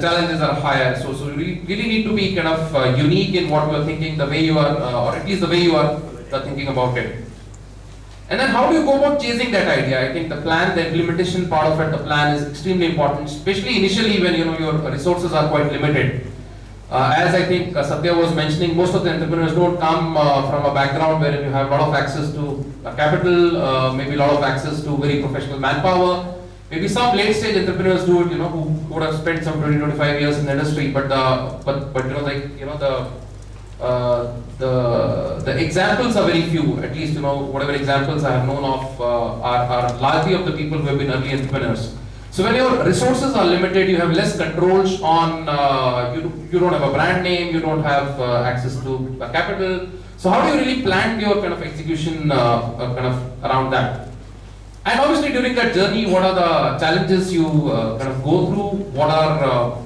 challenges are higher. So you really need to be kind of unique in what you are thinking, the way you are, or at least the way you are thinking about it. And then how do you go about chasing that idea? I think the plan, the implementation part of it, the plan is extremely important, especially initially when your resources are quite limited. As I think Satya was mentioning, most of the entrepreneurs don't come from a background where you have a lot of access to capital, maybe a lot of access to very professional manpower. Maybe some late stage entrepreneurs do it, who would have spent some 20-25 years in the industry, but the examples are very few. At least whatever examples I have known of are largely of the people who have been early entrepreneurs. So when your resources are limited, you have less controls on, you don't have a brand name, you don't have access to capital. So how do you really plan your kind of execution kind of around that? And obviously during that journey, what are the challenges you kind of go through? What are,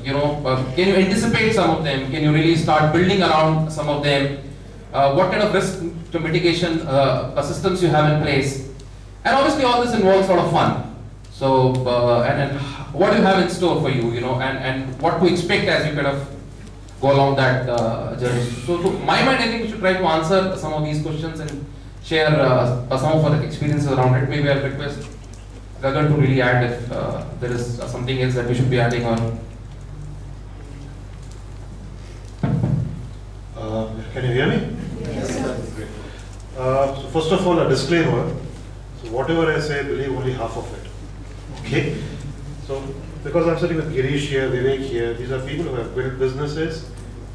can you anticipate some of them? Can you really start building around some of them? What kind of risk to mitigation systems you have in place? And obviously all this involves a lot of fun. So, and what do you have in store for you, and what to expect as you kind of go along that journey. So to my mind, I think we should try to answer some of these questions and share some of our experiences around it. Maybe I'll request Gagan to really add if there is something else that we should be adding on. Can you hear me? Yes. Great. So first of all, a disclaimer. So whatever I say, believe only half of it. Okay? So because I'm sitting with Girish here, Vivek here, these are people who have built businesses.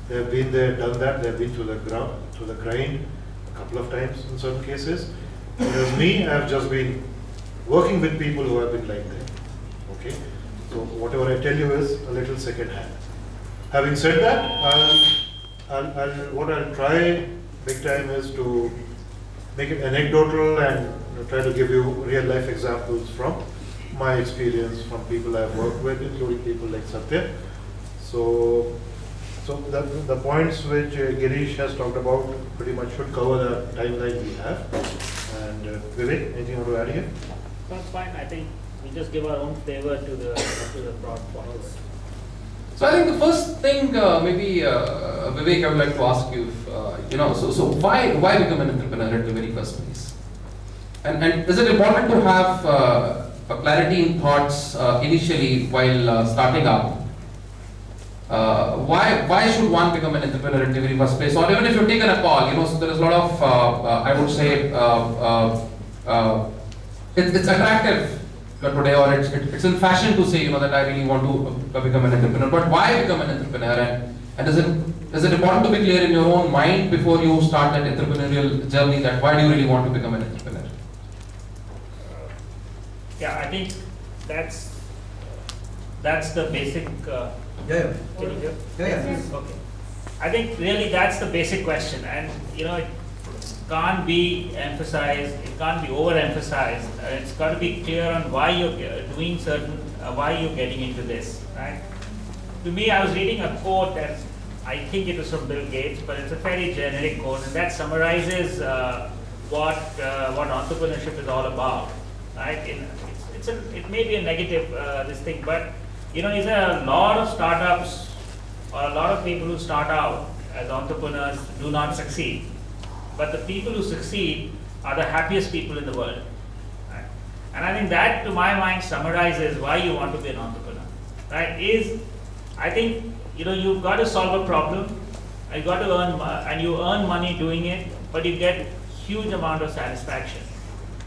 They have been there, done that. They have been through the grind a couple of times in certain cases. Whereas me, I have just been working with people who have been like that. Okay? So whatever I tell you is a little second hand. Having said that, what I'll try big time is to make it anecdotal and try to give you real life examples from my experience, from people I've worked with, including people like Satya. So the points which Girish has talked about pretty much should cover the timeline we have. And Vivek, anything you want to add here? That's fine. I think we just give our own flavor to the broad points. So I think the first thing, maybe Vivek, I would like to ask you, so why become an entrepreneur at the very first place? And is it important to have a clarity in thoughts initially while starting out? Why should one become an entrepreneur at the very first place? Or even if you've taken a call, so there is a lot of, I would say, it's attractive today, or it's in fashion to say, that I really want to become an entrepreneur. But why become an entrepreneur? And is it important to be clear in your own mind before you start that entrepreneurial journey, that why do you really want to become an entrepreneur? Yeah, I think that's the basic. Can you hear? Yeah. Okay. I think really that's the basic question, and it can't be emphasized. It can't be overemphasized. It's got to be clear on why you're doing why you're getting into this. Right? To me, I was reading a quote that I think it was from Bill Gates, but it's a very generic quote, and that summarizes what entrepreneurship is all about. Right? It may be a negative this thing, but is there a lot of startups or a lot of people who start out as entrepreneurs do not succeed, but the people who succeed are the happiest people in the world. Right? And I think that, to my mind, summarizes why you want to be an entrepreneur. Right? I think you've got to solve a problem, and you got to earn, you earn money doing it, but you get huge amount of satisfaction.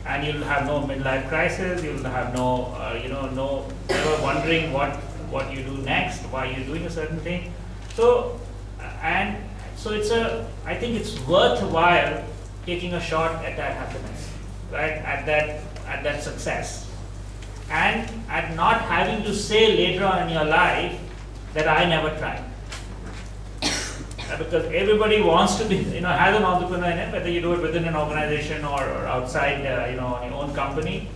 And you'll have no midlife crisis. You'll have no, never wondering what you do next, why you're doing a certain thing. So, I think it's worthwhile taking a shot at that happiness, right? At that success, and at not having to say later on in your life that I never tried. Because everybody wants to be, has an entrepreneur in it, whether you do it within an organization or outside, on your own company.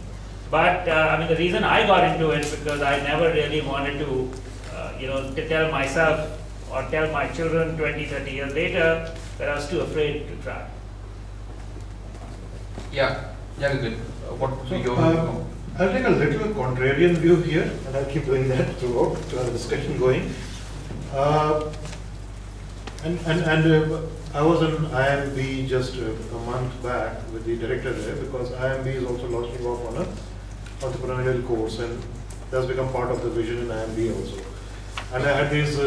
But the reason I got into it because I never really wanted to tell myself or tell my children 20, 30 years later that I was too afraid to try. Yeah, good. What So, your I'll take a little contrarian view here, and I'll keep doing that throughout to have the discussion going. I was in IMB just a month back with the director there, because IMB is also launching off on an entrepreneurial course, and that's become part of the vision in IMB also. And I had these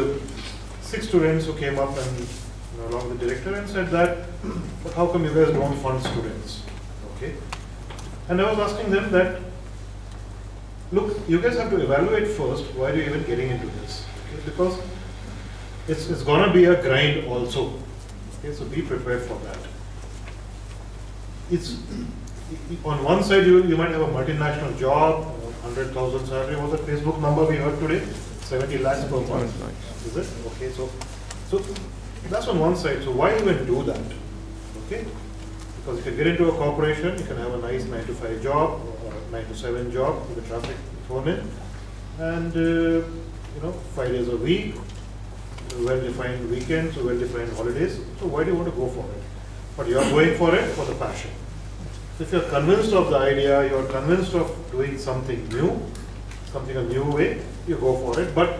6 students who came up and along with the director and said that, but how come you guys don't fund students? Okay. And I was asking them that, look, you guys have to evaluate first why are you even getting into this? Okay? Because it's gonna be a grind also. Okay, so be prepared for that. It's on one side you might have a multinational job, 100,000 salary. What was the Facebook number we heard today? 70 lakhs per month. Is it? Okay, so that's on one side. So why even do that? Okay, because if you get into a corporation, you can have a nice 9-to-5 job or a 9-to-7 job with the traffic thrown in, and 5 days a week, well-defined weekends, well-defined holidays. So why do you want to go for it? But you are going for it for the passion. So if you are convinced of the idea, you are convinced of doing something new, something a new way, you go for it. But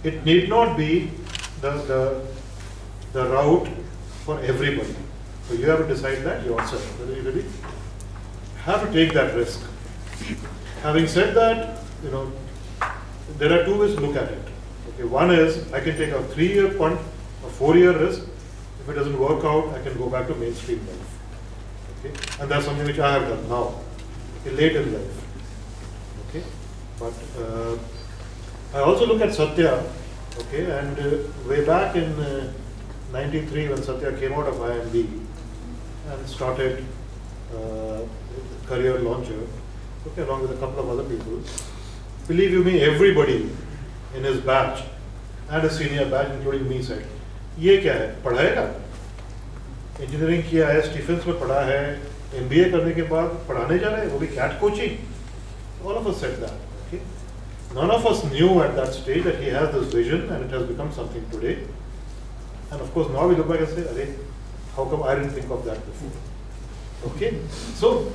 it need not be the route for everybody. So you have to decide that yourself, whether you really have to take that risk. Having said that, there are 2 ways to look at it. Okay, one is I can take a 3-year punt, a 4-year risk. If it doesn't work out, I can go back to mainstream life. Okay, and that's something which I have done now, okay, late in life. Okay, but I also look at Satya. Okay, and way back in '93 when Satya came out of IMB and started career launcher, okay, along with a couple of other people. Believe you me, everybody in his batch and a senior batch, including me, said, "ये क्या है? पढ़ाएगा? Engineering किया है, Stephens में पढ़ा है, MBA करने के बाद पढ़ाने जा रहे हैं, वो भी CAT coaching." All of us said that. Okay, none of us knew at that stage that he has this vision, and it has become something today. And of course, now we look back and say, "Arey, how come I didn't think of that before?" Okay, so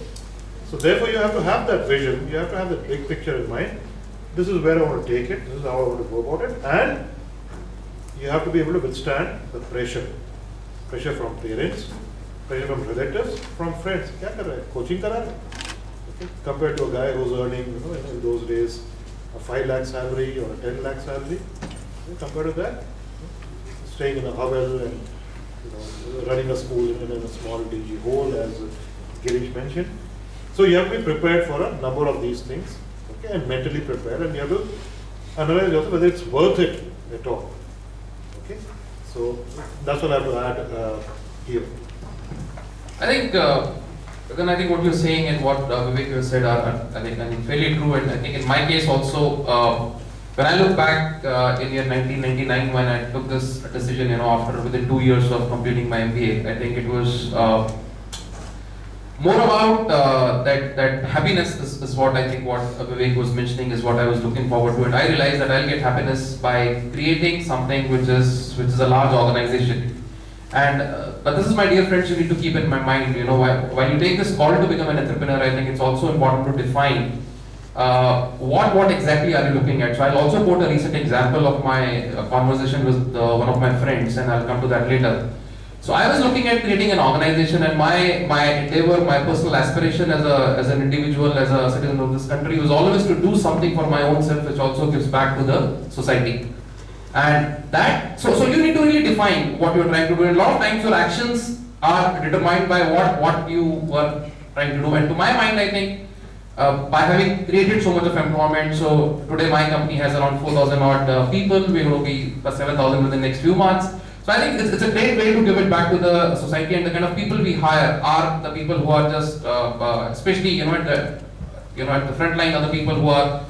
therefore you have to have that vision. You have to have the big picture in mind. This is where I want to take it. This is how I want to go about it, and you have to be able to withstand the pressure from parents, pressure from relatives, from friends. क्या कर रहा है? Coaching करा रहा है? Okay, compared to a guy who's earning, in those days, a 5 lakh salary or a 10 lakh salary. Compared to that, staying in a hovel and running a school in a small DG hole, as Girish mentioned. So you have to be prepared for a number of these things, okay, and mentally prepared, and you have to analyze also whether it's worth it at all. Okay, so that's what I have to add here. I think, Gagan, I think what you're saying and what Vivek has said are I think fairly true, and I think in my case also, when I look back in year 1999 when I took this decision, after within 2 years of completing my MBA, I think it was more about that happiness is what I think what Vivek was mentioning is what I was looking forward to, and I realized that I'll get happiness by creating something which is a large organization. And but this is, my dear friends, you need to keep in my mind, while you take this call to become an entrepreneur, I think it's also important to define what exactly are you looking at. So I'll also quote a recent example of my conversation with one of my friends, and I'll come to that later. So I was looking at creating an organization, and my endeavor, my personal aspiration as an individual, as a citizen of this country, was always to do something for my own self, which also gives back to the society. And that, so you need to really define what you're trying to do. And a lot of times your actions are determined by what you were trying to do. And to my mind, I think by having created so much of employment, so today my company has around 4,000 odd people. We're going to be plus 7,000 within the next few months. So I think it's a great way to give it back to the society, and the kind of people we hire are the people who are just, especially at the front line, are the people who are